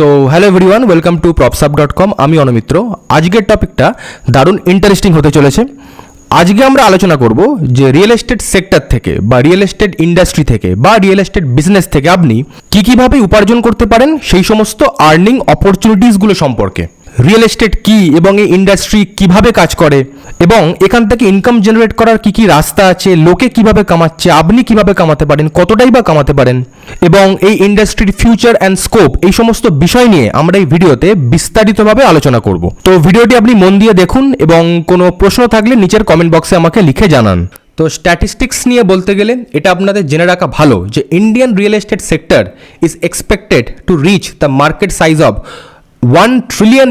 So hello everyone, welcome to propsub.com। আমি অনুমিত্র। আজকের টপিকটা দারুণ ইন্টারেস্টিং হতে চলেছে। আজকে আমরা আলোচনা করব যে রিয়েল এস্টেট সেক্টর থেকে বা রিয়েল এস্টেট ইন্ডাস্ট্রি থেকে বা রিয়েল এস্টেট বিজনেস থেকে আপনি কীভাবে উপার্জন করতে পারেন সেই সমস্ত আর্নিং অপরচুনিটিসগুলো সম্পর্কে। রিয়েল এস্টেট কী এবং এই ইন্ডাস্ট্রি কিভাবে কাজ করে এবং এখান থেকে ইনকাম জেনারেট করার কী রাস্তা আছে, লোকে কিভাবে কামাচ্ছে, আপনি কিভাবে কামাতে পারেন, কতটাই বা কামাতে পারেন এবং এই ইন্ডাস্ট্রির ফিউচার অ্যান্ড স্কোপ, এই সমস্ত বিষয় নিয়ে আমরা এই ভিডিওতে বিস্তারিতভাবে আলোচনা করব। তো ভিডিওটি আপনি মন দিয়ে দেখুন এবং কোনো প্রশ্ন থাকলে নিচের কমেন্ট বক্সে আমাকে লিখে জানান। তো স্ট্যাটিস্টিক্স নিয়ে বলতে গেলে এটা আপনাদের জেনে রাখা ভালো যে Indian real estate sector is expected to reach the market size of $1 trillion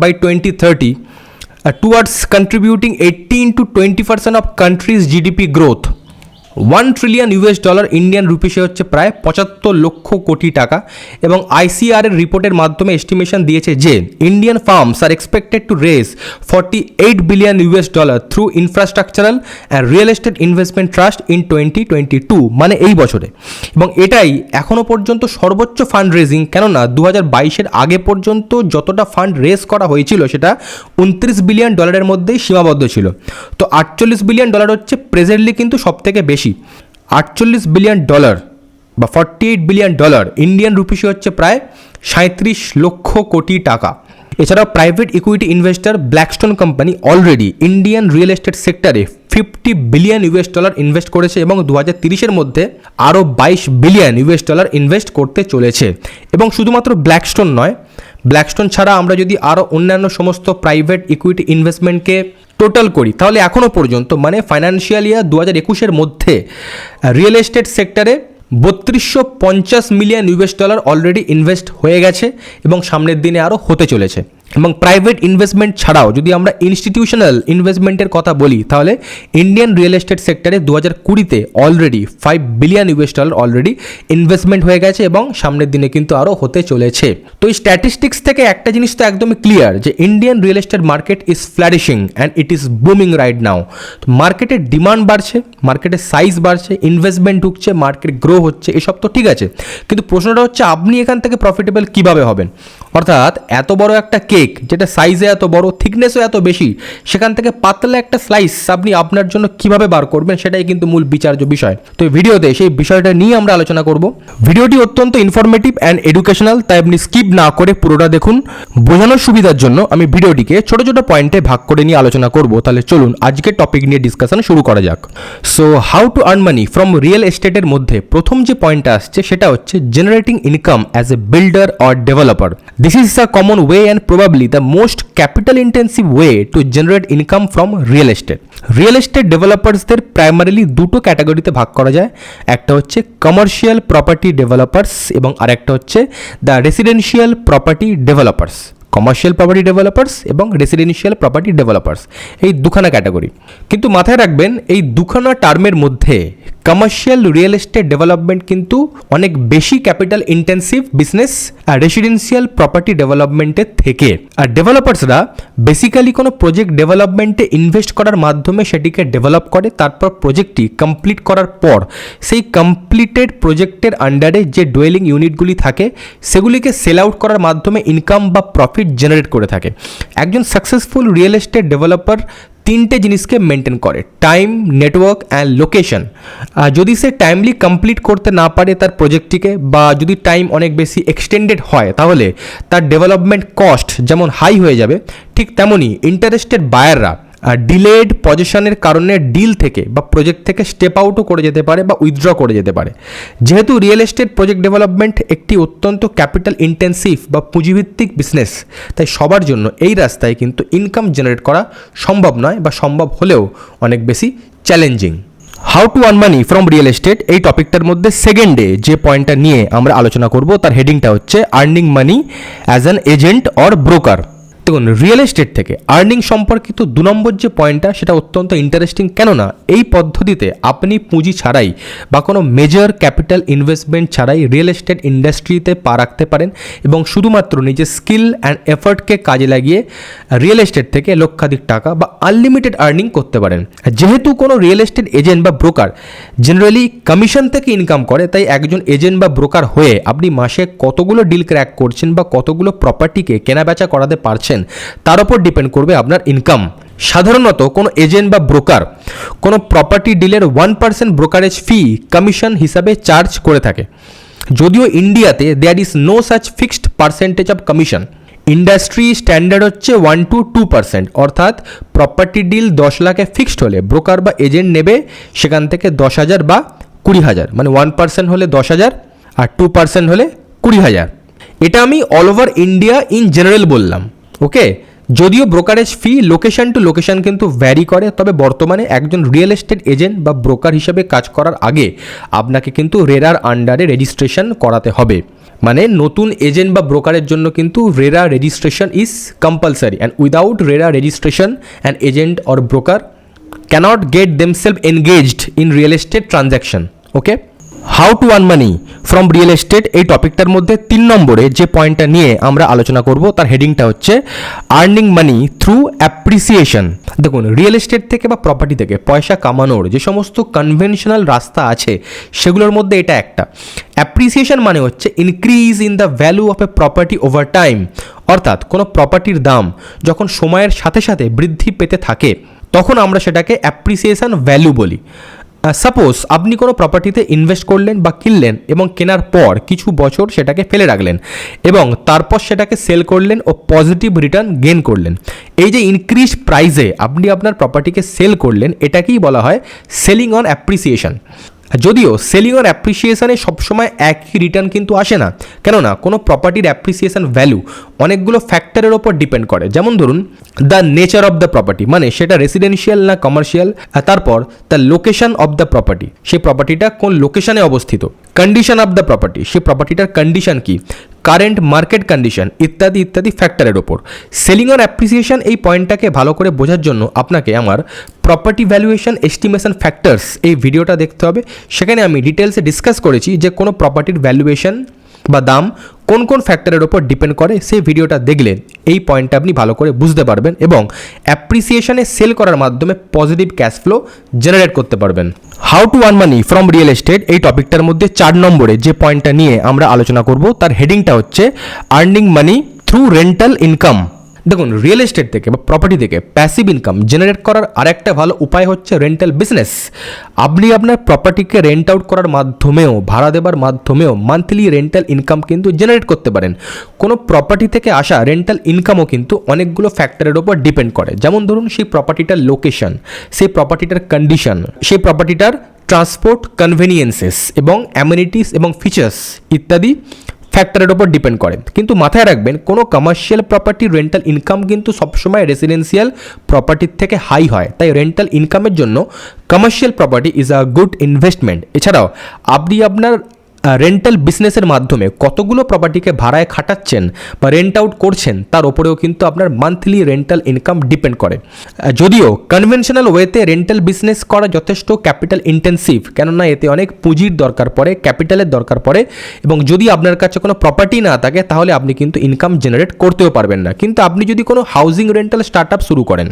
by 2030, towards contributing 18 to 20% of country's GDP growth। $1 trillion Indian রুপিসে হচ্ছে প্রায় 75 লক্ষ কোটি টাকা এবং ICR এর রিপোর্টের মাধ্যমে এস্টিমেশন দিয়েছে যে Indian firms are expected to raise $48 billion through infrastructural and real estate investment trust in 2022, মানে এই বছরে। এবং এটাই এখনও পর্যন্ত সর্বোচ্চ ফান্ড রেজিং, কেননা 2022-এর আগে পর্যন্ত যতটা ফান্ড রেজ করা হয়েছিল সেটা $29 বিলিয়ন মধ্যেই সীমাবদ্ধ ছিল। তো $48 বিলিয়ন হচ্ছে প্রেজেন্টলি কিন্তু সবথেকে বেশি। $48 বিলিয়ন বা $48 বিলিয়ন ইন্ডিয়ান রুপিসে হচ্ছে প্রায় 37 লক্ষ কোটি টাকা। এছাড়াও private equity investor Blackstone company already Indian real estate সেক্টরে $50 বিলিয়ন ইনভেস্ট করেছে এবং 2030-এর মধ্যে আরও $22 বিলিয়ন ইনভেস্ট করতে চলেছে। এবং শুধুমাত্র ব্ল্যাকস্টোন নয়, ব্ল্যাকস্টোন ছাড়া আমরা যদি আরও অন্যান্য সমস্ত প্রাইভেট ইকুইটি ইনভেস্টমেন্টকে টোটাল করি তাহলে এখনও পর্যন্ত মানে ফাইন্যান্সিয়াল ইয়ার 2021-এর মধ্যে রিয়েল এস্টেট সেক্টরে $3250 মিলিয়ন অলরেডি ইনভেস্ট হয়ে গেছে এবং সামনের দিনে আরও হতে চলেছে। এবং প্রাইভেট ইনভেস্টমেন্ট ছাড়াও যদি আমরা ইনস্টিটিউশনাল ইনভেস্টমেন্টের কথা বলি তাহলে ইন্ডিয়ান রিয়েল এস্টেট সেক্টরে 2020-তে অলরেডি $5 বিলিয়ন অলরেডি ইনভেস্টমেন্ট হয়ে গেছে এবং সামনের দিনে কিন্তু আরও হতে চলেছে। তো এই স্ট্যাটিস্টিক্স থেকে একটা জিনিস তো একদমই ক্লিয়ার যে Indian real estate market is flourishing and it is booming right now. তো মার্কেটের ডিমান্ড বাড়ছে, মার্কেটের সাইজ বাড়ছে, ইনভেস্টমেন্ট ঢুকছে, মার্কেট গ্রো হচ্ছে, এসব তো ঠিক আছে, কিন্তু প্রশ্নটা হচ্ছে আপনি এখান থেকে প্রফিটেবল কীভাবে হবেন। অর্থাৎ এত বড় একটা কেক যেটা সাইজে এত বড়, থিকনেসও এত বেশি, সেখান থেকে পাতলা একটা স্লাইস আপনি আপনার জন্য কিভাবে বার করবেন সেটাই কিন্তু মূল বিচার্য বিষয়। তো এই ভিডিওতে সেই বিষয়টা নিয়ে আমরা আলোচনা করব। ভিডিওটি অত্যন্ত ইনফরমেটিভ অ্যান্ড এডুকেশনাল, তাই আপনি স্কিপ না করে পুরোটা দেখুন। বোঝানোর সুবিধার জন্য আমি ভিডিওটিকে ছোট ছোট পয়েন্টে ভাগ করে নিয়ে আলোচনা করব। তাহলে চলুন আজকের টপিক নিয়ে ডিসকাশন শুরু করা যাক। So how to earn money from real এস্টেটের মধ্যে প্রথম যে পয়েন্টটা আসছে সেটা হচ্ছে generating income as a builder or developer. This is a common way and probably the most capital intensive way to generate income from real estate. Real estate ডেভেলপার্সদের primarily দুটো ক্যাটাগরিতে ভাগ করা যায়। একটা হচ্ছে কমার্শিয়াল প্রপার্টি ডেভেলপার্স এবং আরেকটা হচ্ছে the residential property developers. Commercial property developers এবং রেসিডেন্সিয়াল প্রপার্টি ডেভেলপার্স, এই দুখানা ক্যাটাগরি। কিন্তু মাথায় রাখবেন এই দুখানা টার্মের মধ্যে কমার্শিয়াল রিয়েল এস্টেট ডেভেলপমেন্ট কিন্তু অনেক বেশি ক্যাপিটাল ইন্টেন্সিভ বিজনেস আর রেসিডেন্সিয়াল প্রপার্টি ডেভেলপমেন্টের থেকে। আর ডেভেলপার্সরা বেসিক্যালি কোনো প্রজেক্ট ডেভেলপমেন্টে ইনভেস্ট করার মাধ্যমে সেটিকে ডেভেলপ করে, তারপর প্রজেক্টটি কমপ্লিট করার পর সেই কমপ্লিটেড প্রজেক্টের আন্ডারে যে ডোয়েলিং ইউনিটগুলি থাকে সেগুলিকে সেল আউট করার মাধ্যমে ইনকাম বা প্রফিট জেনারেট করে থাকে। একজন সাকসেসফুল রিয়েল এস্টেট ডেভেলপার তিনটে জিনিসকে মেনটেন করে: টাইম, নেটওয়ার্ক অ্যান্ড লোকেশন। যদি সে টাইমলি কমপ্লিট করতে না পারে তার প্রজেক্টটিকে, বা যদি টাইম অনেক বেশি এক্সটেন্ডেড হয়, তাহলে তার ডেভেলপমেন্ট কস্ট যেমন হাই হয়ে যাবে, ঠিক তেমনই ইন্টারেস্টেড বায়াররা ডিলেড পজিশনের কারণে ডিল থেকে বা প্রজেক্ট থেকে স্টেপ আউটও করে যেতে পারে বা উইথড্র করে যেতে পারে। যেহেতু রিয়েল এস্টেট প্রজেক্ট ডেভেলপমেন্ট একটি অত্যন্ত ক্যাপিটাল ইন্টেন্সিভ বা পুঁজিভিত্তিক বিজনেস, তাই সবার জন্য এই রাস্তায় কিন্তু ইনকাম জেনারেট করা সম্ভব নয়, বা সম্ভব হলেও অনেক বেশি challenging. How to earn money from real estate, এই টপিকটার মধ্যে সেকেন্ডে যে পয়েন্টটা নিয়ে আমরা আলোচনা করব তার হেডিংটা হচ্ছে earning money as an agent or broker. দেখুন, রিয়েল এস্টেট থেকে আর্নিং সম্পর্কিত 2 নম্বর যে পয়েন্টটা সেটা অত্যন্ত ইন্টারেস্টিং। কেননা এই পদ্ধতিতে আপনি পুঁজি ছাড়াই বা কোনো মেজর ক্যাপিটাল ইনভেস্টমেন্ট ছাড়াই রিয়েল এস্টেট ইন্ডাস্ট্রিতে পা রাখতে পারেন এবং শুধুমাত্র নিজের স্কিল অ্যান্ড এফর্টকে কাজে লাগিয়ে রিয়েল এস্টেট থেকে লক্ষাধিক টাকা বা আনলিমিটেড আর্নিং করতে পারেন। যেহেতু কোনো রিয়েল এস্টেট এজেন্ট বা ব্রোকার জেনারেলি কমিশন থেকে ইনকাম করে, তাই একজন এজেন্ট বা ব্রোকার হয়ে আপনি মাসে কতগুলো ডিল ক্র্যাক করছেন বা কতগুলো প্রপার্টিকে কেনাবেচা করাতে পারছেন তার উপর ডিপেন্ড করবে আপনার ইনকাম। সাধারণত কোনো এজেন্ট বা ব্রোকার কোনো প্রপার্টি ডিলের 1% ব্রোকারেজ ফি কমিশন হিসাবে চার্জ করে থাকে। যদিও ইন্ডিয়াতে there is no such fixed percentage of commission. Industry standard হচ্ছে 1 to 2%, অর্থাৎ প্রপার্টি ডিল 10 লাখে ফিক্সড হলে ব্রোকার বা এজেন্ট নেবে সেখান থেকে 10,000 বা 20,000, মানে 1% হলে 10,000 আর 2% হলে 20,000। এটা আমি all over India in general বললাম, ওকে। যদিও ব্রোকারেজ ফি লোকেশন টু লোকেশন কিন্তু ভ্যারি করে, তবে বর্তমানে একজন রিয়েল এস্টেট এজেন্ট বা ব্রোকার হিসেবে কাজ করার আগে আপনাকে কিন্তু রেরার আন্ডারে রেজিস্ট্রেশন করাতে হবে। মানে নতুন এজেন্ট বা ব্রোকারের জন্য কিন্তু RERA registration is compulsory, and without RERA registration an agent or broker cannot get themselves engaged in real estate transaction, okay. How to earn money from real estate, এই টপিকটার মধ্যে 3 নম্বরে যে পয়েন্টটা নিয়ে আমরা আলোচনা করব তার হেডিংটা হচ্ছে আর্নিং মানি থ্রু অ্যাপ্রিসিয়েশন। দেখুন, রিয়েল এস্টেট থেকে বা প্রপার্টি থেকে পয়সা কামানোর যে সমস্ত কনভেনশনাল রাস্তা আছে সেগুলোর মধ্যে এটা একটা। অ্যাপ্রিসিয়েশন মানে হচ্ছে increase in the value of A property over time, অর্থাৎ কোনো প্রপার্টির দাম যখন সময়ের সাথে সাথে বৃদ্ধি পেতে থাকে তখন আমরা সেটাকে অ্যাপ্রিসিয়েশন ভ্যালু বলি। সাপোজ আপনি কোনো প্রপার্টিতে ইনভেস্ট করলেন বা কিনলেন এবং কেনার পর কিছু বছর সেটাকে ফেলে রাখলেন এবং তারপর সেটাকে সেল করলেন ও পজিটিভ রিটার্ন গেইন করলেন। এই যে ইনক্রিজ প্রাইসে আপনি আপনার প্রপার্টিকে সেল করলেন এটাকেই বলা হয় সেলিং অন অ্যাপ্রিসিয়েশন। যদিও সেলিং অর অ্যাপ্রিসিয়েশনে সবসময় একই রিটার্ন কিন্তু আসে না, কেননা কোনো প্রপার্টির অ্যাপ্রিসিয়েশন ভ্যালু অনেকগুলো ফ্যাক্টরের ওপর ডিপেন্ড করে। যেমন ধরুন the nature of the property, মানে সেটা রেসিডেন্সিয়াল না কমার্শিয়াল, তারপর the location of the property, সেই প্রপার্টিটা কোন লোকেশনে অবস্থিত, কন্ডিশন অফ দ্য প্রপার্টি, সেই প্রপার্টিটার কন্ডিশন কি, কারেন্ট মার্কেট কন্ডিশন ইত্যাদি ইত্যাদি ফ্যাক্টরের ওপর। সেলিং অর অ্যাপ্রিসিয়েশন এই পয়েন্টটাকে ভালো করে বোঝার জন্য আপনাকে আমার প্রপার্টি ভ্যালুয়েশন এস্টিমেশন ফ্যাক্টরস এই ভিডিওটা দেখতে হবে। সেখানে আমি ডিটেলসে ডিসকাস করেছি যে কোনো প্রপার্টির ভ্যালুয়েশন বা দাম কোন কোন ফ্যাক্টরের ওপর ডিপেন্ড করে। সেই ভিডিওটা দেখলে এই পয়েন্টটা আপনি ভালো করে বুঝতে পারবেন এবং অ্যাপ্রিসিয়েশনে সেল করার মাধ্যমে পজিটিভ ক্যাশ ফ্লো জেনারেট করতে পারবেন। How to earn money from real estate এই টপিকটার মধ্যে 4 নম্বরে যে পয়েন্টটা নিয়ে আমরা আলোচনা করব তার হেডিংটা হচ্ছে earning money through rental income. দেখুন, রিয়েল এস্টেট থেকে বা প্রপার্টি থেকে প্যাসিভ ইনকাম জেনারেট করার আরেকটা ভালো উপায় হচ্ছে রেন্টাল বিজনেস। আপনি আপনার প্রপার্টিকে রেন্ট আউট করার মাধ্যমেও, ভাড়া দেবার মাধ্যমেও মান্থলি রেন্টাল ইনকাম কিন্তু জেনারেট করতে পারেন। কোনো প্রপার্টি থেকে আসা রেন্টাল ইনকামও কিন্তু অনেকগুলো ফ্যাক্টরের ওপর ডিপেন্ড করে। যেমন ধরুন সেই প্রপার্টিটার লোকেশন, সেই প্রপার্টিটার কন্ডিশন, সেই প্রপার্টিটার ট্রান্সপোর্ট কনভেনিয়েন্সেস এবং অ্যামিনিটিস এবং ফিচার্স ইত্যাদি ফ্যাক্টরের ওপর ডিপেন্ড করে। কিন্তু মাথায় রাখবেন, কোনো কমার্শিয়াল প্রপার্টির রেন্টাল ইনকাম কিন্তু সবসময় রেসিডেন্সিয়াল প্রপার্টির থেকে হাই হয়, তাই রেন্টাল ইনকামের জন্য commercial property is a good investment. এছাড়াও আপনি আপনার রেন্টাল বিজনেসের মাধ্যমে কতগুলো প্রপার্টিকে ভাড়ায় খাটাচ্ছেন বা রেন্ট আউট করছেন তার ওপরেও কিন্তু আপনার মান্থলি রেন্টাল ইনকাম ডিপেন্ড করে। যদিও কনভেনশনাল ওয়েতে রেন্টাল বিজনেস করা যথেষ্ট ক্যাপিটাল ইন্টেন্সিভ, কেননা এতে অনেক পুঁজির দরকার পড়ে, ক্যাপিটালের দরকার পড়ে, এবং যদি আপনার কাছে কোনো প্রপার্টি না থাকে তাহলে আপনি কিন্তু ইনকাম জেনারেট করতেও পারবেন না। কিন্তু আপনি যদি কোনো হাউজিং রেন্টাল স্টার্ট আপ শুরু করেন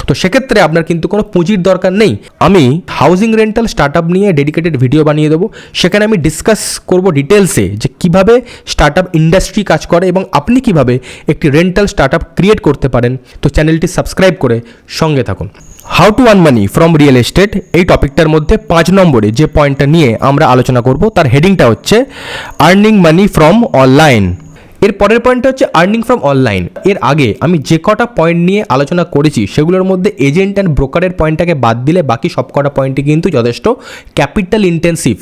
তো সেক্ষেত্রে আপনার কিন্তু কোনো পুঁজির দরকার নেই। আমি হাউজিং রেন্টাল স্টার্ট আপ নিয়ে ডেডিকেটেড ভিডিও বানিয়ে দেবো, সেখানে আমি ডিসকাস করব ডিটেলসে যে কীভাবে স্টার্ট আপ ইন্ডাস্ট্রি কাজ করে এবং আপনি কিভাবে একটি রেন্টাল স্টার্ট আপ ক্রিয়েট করতে পারেন। তো চ্যানেলটি সাবস্ক্রাইব করে সঙ্গে থাকুন। How to earn money from real estate এই টপিকটার মধ্যে 5 নম্বরে যে পয়েন্টটা নিয়ে আমরা আলোচনা করব তার হেডিংটা হচ্ছে আর্নিং মানি ফ্রম অনলাইন। এর পরের পয়েন্টটা হচ্ছে আর্নিং ফ্রম অনলাইন। এর আগে আমি যে কটা পয়েন্ট নিয়ে আলোচনা করেছি সেগুলোর মধ্যে এজেন্ট অ্যান্ড ব্রোকারের পয়েন্টটাকে বাদ দিলে বাকি সব কটা পয়েন্টই কিন্তু যথেষ্ট ক্যাপিটাল ইন্টেন্সিভ।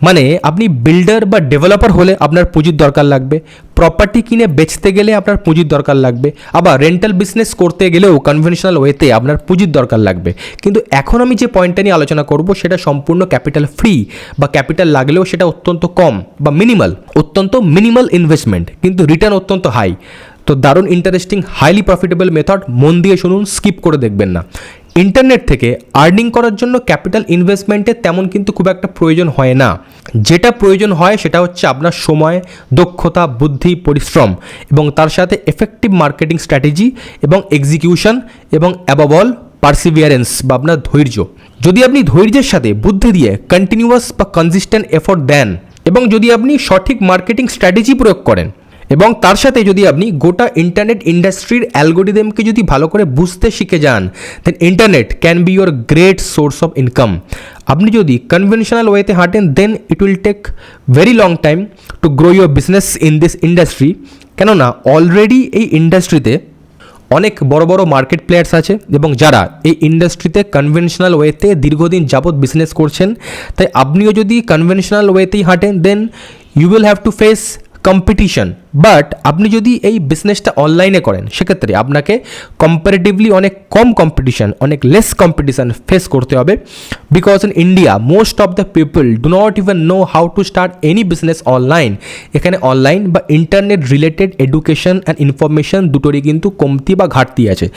মানে আপনি বিল্ডার বা ডেভেলপার হলে আপনার পুঁজির দরকার লাগবে, প্রপার্টি কিনে বেচতে গেলে আপনার পুঁজির দরকার লাগবে, আবার রেন্টাল বিজনেস করতে গেলেও কনভেনশনাল ওয়েতে আপনার পুঁজির দরকার লাগবে। কিন্তু এখন আমি যে পয়েন্টটা নিয়ে আলোচনা করব সেটা সম্পূর্ণ ক্যাপিটাল ফ্রি, বা ক্যাপিটাল লাগলেও সেটা অত্যন্ত কম বা মিনিমাল, অত্যন্ত মিনিমাল ইনভেস্টমেন্ট, কিন্তু রিটার্ন অত্যন্ত হাই। তো দারুণ ইন্টারেস্টিং হাইলি প্রফিটেবল মেথড, মন দিয়ে শুনুন, স্কিপ করে দেখবেন না। ইন্টারনেট থেকে আর্নিং করার জন্য ক্যাপিটাল ইনভেস্টমেন্টের তেমন কিন্তু খুব একটা প্রয়োজন হয় না। যেটা প্রয়োজন হয় সেটা হচ্ছে আপনার সময়, দক্ষতা, বুদ্ধি, পরিশ্রম এবং তার সাথে এফেক্টিভ মার্কেটিং স্ট্র্যাটেজি এবং এক্সিকিউশন এবং অ্যাবভ অল পারসিভিয়ারেন্স বা আপনার ধৈর্য। যদি আপনি ধৈর্যের সাথে বুদ্ধি দিয়ে কন্টিনিউয়াস বা কনসিস্টেন্ট এফোর্ট দেন এবং যদি আপনি সঠিক মার্কেটিং স্ট্র্যাটেজি প্রয়োগ করেন এবং তার সাথে যদি আপনি গোটা ইন্টারনেট ইন্ডাস্ট্রির অ্যালগোরিদমকে যদি ভালো করে বুঝতে শিখে যান, then internet can be your great source of income. আপনি যদি কনভেনশনাল ওয়েতে হাঁটেন, then it will take very long time to grow your business in this industry. কেননা অলরেডি এই ইন্ডাস্ট্রিতে অনেক বড় বড় মার্কেট প্লেয়ার্স আছে এবং যারা এই ইন্ডাস্ট্রিতে কনভেনশনাল ওয়েতে দীর্ঘদিন যাবৎ বিজনেস করছেন। তাই আপনিও যদি কনভেনশনাল ওয়েতেই হাঁটেন, then you will have to face competition. But আপনি যদি এই বিজনেসটা অনলাইনে করেন, সেক্ষেত্রে আপনাকে কম্পারেটিভলি অনেক কম কম্পিটিশন, অনেক লেস কম্পিটিশন ফেস করতে হবে। Because in India most of the people do not even know how to start any business online. এখানে অনলাইন বা internet related education and information দুটোরই কিন্তু কমতি বা ঘাটতি আছে।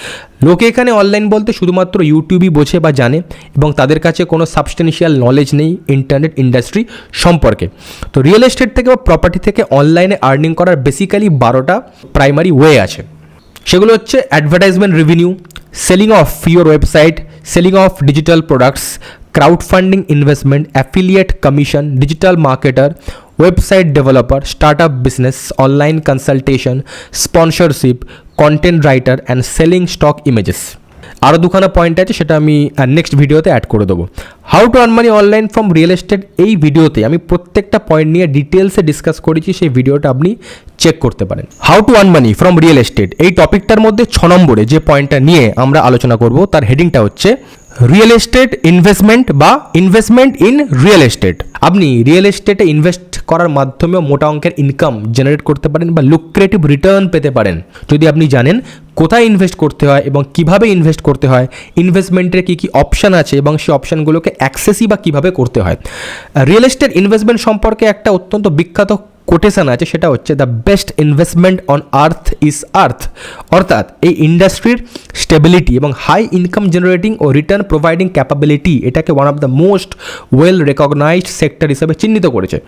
লোকে এখানে অনলাইন বলতে শুধুমাত্র ইউটিউবই বোঝে বা জানে এবং তাদের কাছে কোনো সাবস্টেন্সিয়াল নলেজ নেই ইন্টারনেট ইন্ডাস্ট্রি সম্পর্কে। তো রিয়েল এস্টেট থেকে বা প্রপার্টি থেকে অনলাইনে আর্নিং করার বেসিক্যালি 12টা প্রাইমারি ওয়ে আছে। সেগুলো হচ্ছে advertisement revenue, selling of your website, selling of digital products, crowd funding investment, affiliate commission, digital marketer, website developer, startup business, online consultation, sponsorship, content writer and selling stock images. আরও দুখানা point আছে, সেটা আমি next ভিডিওতে add করে দেবো। How to earn money online from real estate, এই ভিডিওতে আমি প্রত্যেকটা পয়েন্ট নিয়ে ডিটেলসে ডিসকাস করেছি, সেই ভিডিওটা আপনি চেক করতে পারেন। How to earn money from real estate এই টপিকটার মধ্যে 6 নম্বরে যে পয়েন্টটা নিয়ে আমরা আলোচনা করব, তার হেডিংটা হচ্ছে রিয়েল এস্টেট ইনভেস্টমেন্ট বা ইনভেস্টমেন্ট ইন রিয়েল এস্টেট। আপনি রিয়েল এস্টেটে ইনভেস্ট করার মাধ্যমেও মোটা অঙ্কের ইনকাম জেনারেট করতে পারেন বা লুক্রেটিভ রিটার্ন পেতে পারেন, যদি আপনি জানেন কোথায় ইনভেস্ট করতে হয় এবং কিভাবে ইনভেস্ট করতে হয়, ইনভেস্টমেন্টের কী কী অপশান আছে এবং সেই অপশানগুলোকে অ্যাক্সেসই বা কীভাবে করতে হয়। রিয়েল এস্টেট ইনভেস্টমেন্ট সম্পর্কে একটা অত্যন্ত বিখ্যাত কোটেশন আছে, সেটা হচ্ছে the best investment on earth is earth. অর্থাৎ এই ইন্ডাস্ট্রির স্টেবিলিটি এবং হাই ইনকাম জেনারেটিং ও রিটার্ন প্রোভাইডিং ক্যাপাবিলিটি এটাকে one of the most well recognised sector হিসেবে চিহ্নিত করেছে।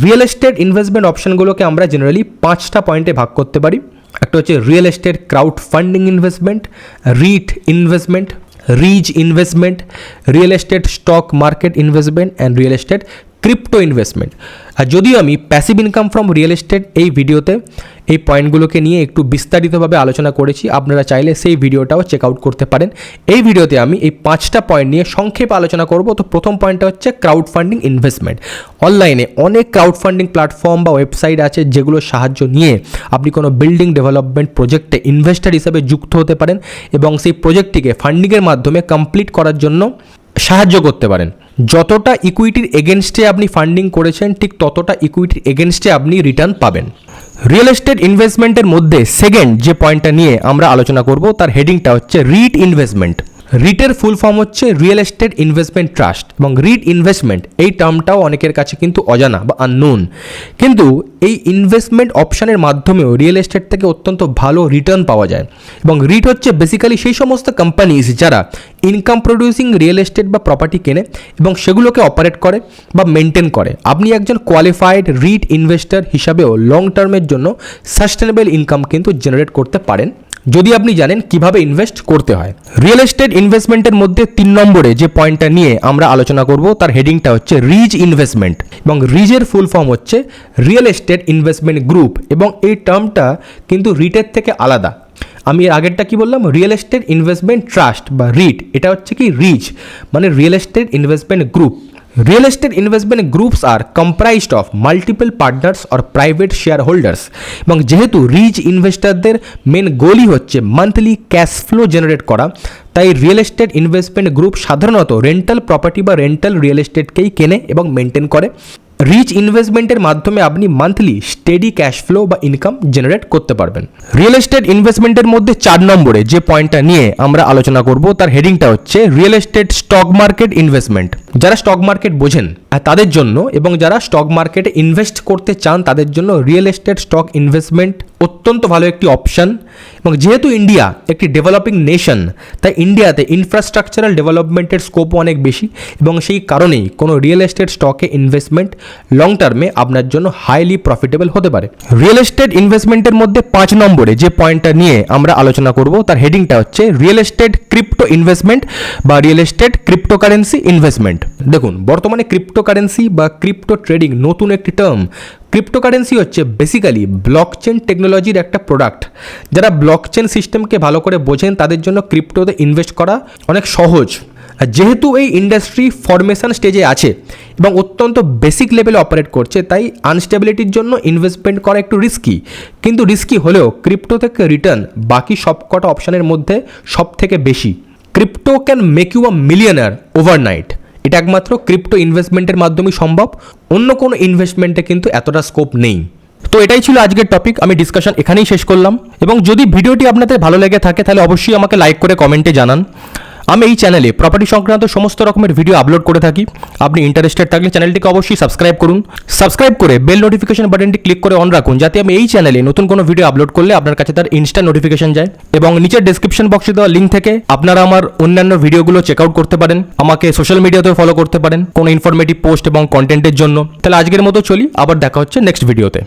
রিয়েল এস্টেট ইনভেস্টমেন্ট অপশানগুলোকে আমরা জেনারেলি 5টা পয়েন্টে ভাগ করতে পারি। একটা হচ্ছে real estate crowdfunding investment, REIT investment, REITs investment, real estate stock market investment and real estate crypto investment. আর যদিও আমি passive income from real estate এই ভিডিওতে এই পয়েন্টগুলোকে নিয়ে একটু বিস্তারিতভাবে আলোচনা করেছি, আপনারা চাইলে সেই ভিডিওটাও চেক আউট করতে পারেন। এই ভিডিওতে আমি এই 5টা পয়েন্ট নিয়ে সংক্ষেপে আলোচনা করব। তো প্রথম পয়েন্টটা হচ্ছে ক্রাউড ফান্ডিং ইনভেস্টমেন্ট। অনলাইনে অনেক ক্রাউড ফান্ডিং প্ল্যাটফর্ম বা ওয়েবসাইট আছে যেগুলোর সাহায্য নিয়ে আপনি কোনো বিল্ডিং ডেভেলপমেন্ট প্রজেক্টে ইনভেস্টার হিসেবে যুক্ত হতে পারেন এবং সেই প্রজেক্টটিকে ফান্ডিংয়ের মাধ্যমে কমপ্লিট করার জন্য সাহায্য করতে পারেন। যতটা ইকুইটির এগেনস্টে আপনি ফান্ডিং করেছেন, ঠিক ততটা ইকুইটির এগেনস্টে আপনি রিটার্ন পাবেন। রিয়েল এস্টেট ইনভেস্টমেন্টের মধ্যে সেকেন্ড যে পয়েন্টটা নিয়ে আমরা আলোচনা করব, তার হেডিংটা হচ্ছে রিট ইনভেস্টমেন্ট। রিটের ফুল ফর্ম হচ্ছে রিয়েল এস্টেট ইনভেস্টমেন্ট ট্রাস্ট এবং রিট ইনভেস্টমেন্ট এই টার্মটাও অনেকের কাছে কিন্তু অজানা বা আননোন। কিন্তু এই ইনভেস্টমেন্ট অপশানের মাধ্যমেও রিয়েল এস্টেট থেকে অত্যন্ত ভালো রিটার্ন পাওয়া যায় এবং রিট হচ্ছে বেসিক্যালি সেই সমস্ত কোম্পানিজ যারা ইনকাম প্রডিউসিং রিয়েল এস্টেট বা প্রপার্টি কেনে এবং সেগুলোকে অপারেট করে বা মেনটেন করে। আপনি একজন কোয়ালিফাইড রিট ইনভেস্টর হিসাবেও লং টার্মের জন্য সাস্টেনেবল ইনকাম কিন্তু জেনারেট করতে পারেন, যদি আপনি জানেন কিভাবে ইনভেস্ট করতে হয়। রিয়েল এস্টেট ইনভেস্টমেন্টের মধ্যে 3 নম্বরে যে পয়েন্টটা নিয়ে আমরা আলোচনা করব, তার হেডিংটা হচ্ছে রিজ ইনভেস্টমেন্ট এবং রিজের ফুল ফর্ম হচ্ছে রিয়েল এস্টেট ইনভেস্টমেন্ট গ্রুপ এবং এই টার্মটা কিন্তু রিটের থেকে আলাদা। আমি এর আগেরটা কি বললাম, রিয়েল এস্টেট ইনভেস্টমেন্ট ট্রাস্ট বা রিট, এটা হচ্ছে কি রিজ মানে real estate investment group. Real estate investment groups are comprised of multiple partners or private shareholders এবং যেহেতু রিচ ইনভেস্টরদের মেন গোলই হচ্ছে মান্থলি ক্যাশ ফ্লো জেনারেট করা, তাই রিয়েল এস্টেট ইনভেস্টমেন্ট গ্রুপ সাধারণত রেন্টাল প্রপার্টি বা রেন্টাল রিয়েল এস্টেটকেই কেনে এবং মেনটেন করে রিচ ইনভেস্টমেন্টের মাধ্যমে আপনি মান্থলি স্টেডি ক্যাশ ফ্লো বা ইনকাম জেনারেট করতে পারবেন। রিয়েল এস্টেট ইনভেস্টমেন্টের মধ্যে 4 নম্বরে যে পয়েন্টটা নিয়ে আমরা আলোচনা করব তার হেডিংটা হচ্ছে real estate stock market investment. যারা স্টক মার্কেট বোঝেন তাদের জন্য এবং যারা স্টক মার্কেটে ইনভেস্ট করতে চান তাদের জন্য রিয়েল এস্টেট স্টক ইনভেস্টমেন্ট অত্যন্ত ভালো একটি অপশন। এবং যেহেতু ইন্ডিয়া একটি ডেভেলপিং নেশন, তাই ইন্ডিয়াতে ইনফ্রাস্ট্রাকচারাল ডেভেলপমেন্টের স্কোপও অনেক বেশি এবং সেই কারণেই কোনো রিয়েল এস্টেট স্টকে ইনভেস্টমেন্ট লং টার্মে আপনার জন্য হাইলি প্রফিটেবল হতে পারে। রিয়েল এস্টেট ইনভেস্টমেন্টের মধ্যে 5 নম্বরে যে পয়েন্টটা নিয়ে আমরা আলোচনা করব তার হেডিংটা হচ্ছে রিয়েল এস্টেট ক্রিপ্টো ইনভেস্টমেন্ট বা রিয়েল এস্টেট ক্রিপ্টোকারেন্সি ইনভেস্টমেন্ট। দেখুন, বর্তমানে ক্রিপ্টোকারেন্সি বা ক্রিপ্টো ট্রেডিং নতুন একটি টার্ম। ক্রিপ্টোকারেন্সি হচ্ছে বেসিক্যালি ব্লকচেন টেকনোলজির একটা প্রোডাক্ট। যারা ব্লকচেন সিস্টেমকে ভালো করে বোঝেন তাদের জন্য ক্রিপ্টোতে ইনভেস্ট করা অনেক সহজ। যেহেতু এই ইন্ডাস্ট্রি ফরমেশন স্টেজে আছে এবং অত্যন্ত বেসিক লেভেলে অপারেট করছে, তাই আনস্টেবিলিটির জন্য ইনভেস্টমেন্ট করা একটু রিস্কি। কিন্তু রিস্কি হলেও ক্রিপ্টো থেকে রিটার্ন বাকি সবকটা অপশানের মধ্যে সব থেকে বেশি। Crypto can make you a millionaire overnight. এটা একমাত্র ক্রিপ্টো ইনভেস্টমেন্টের মাধ্যমেই সম্ভব, অন্য কোনো ইনভেস্টমেন্টে কিন্তু এতটা স্কোপ নেই। তো এটাই ছিল আজকের টপিক, আমি ডিসকাশন এখানেই শেষ করলাম। এবং যদি ভিডিওটি আপনাদের ভালো লেগে থাকে তাহলে অবশ্যই আমাকে লাইক করে কমেন্টে জানান। আমি এই চ্যানেলে প্রপার্টি সংক্রান্ত সমস্ত রকমের ভিডিও আপলোড করে থাকি। আপনি ইন্টারেস্টেড থাকলে চ্যানেলটিকে অবশ্যই সাবস্ক্রাইব করুন। সাবস্ক্রাইব করে বেল নোটিফিকেশন বাটনটি ক্লিক করে অন রাখুন, যাতে আমি এই চ্যানেলে নতুন কোনো ভিডিও আপলোড করলে আপনার কাছে তার ইনস্ট্যান্ট নোটিফিকেশন যায়। এবং নিচের ডেসক্রিপশন বক্সে দেওয়া লিঙ্ক থেকে আপনারা আমার অন্যান্য ভিডিওগুলো চেক আউট করতে পারেন। আমাকে সোশ্যাল মিডিয়াতেও ফলো করতে পারেন কোনো ইনফরমেটিভ পোস্ট এবং কন্টেন্টের জন্য। তাহলে আজকের মতো চলি, আবার দেখা হচ্ছে নেক্সট ভিডিওতে।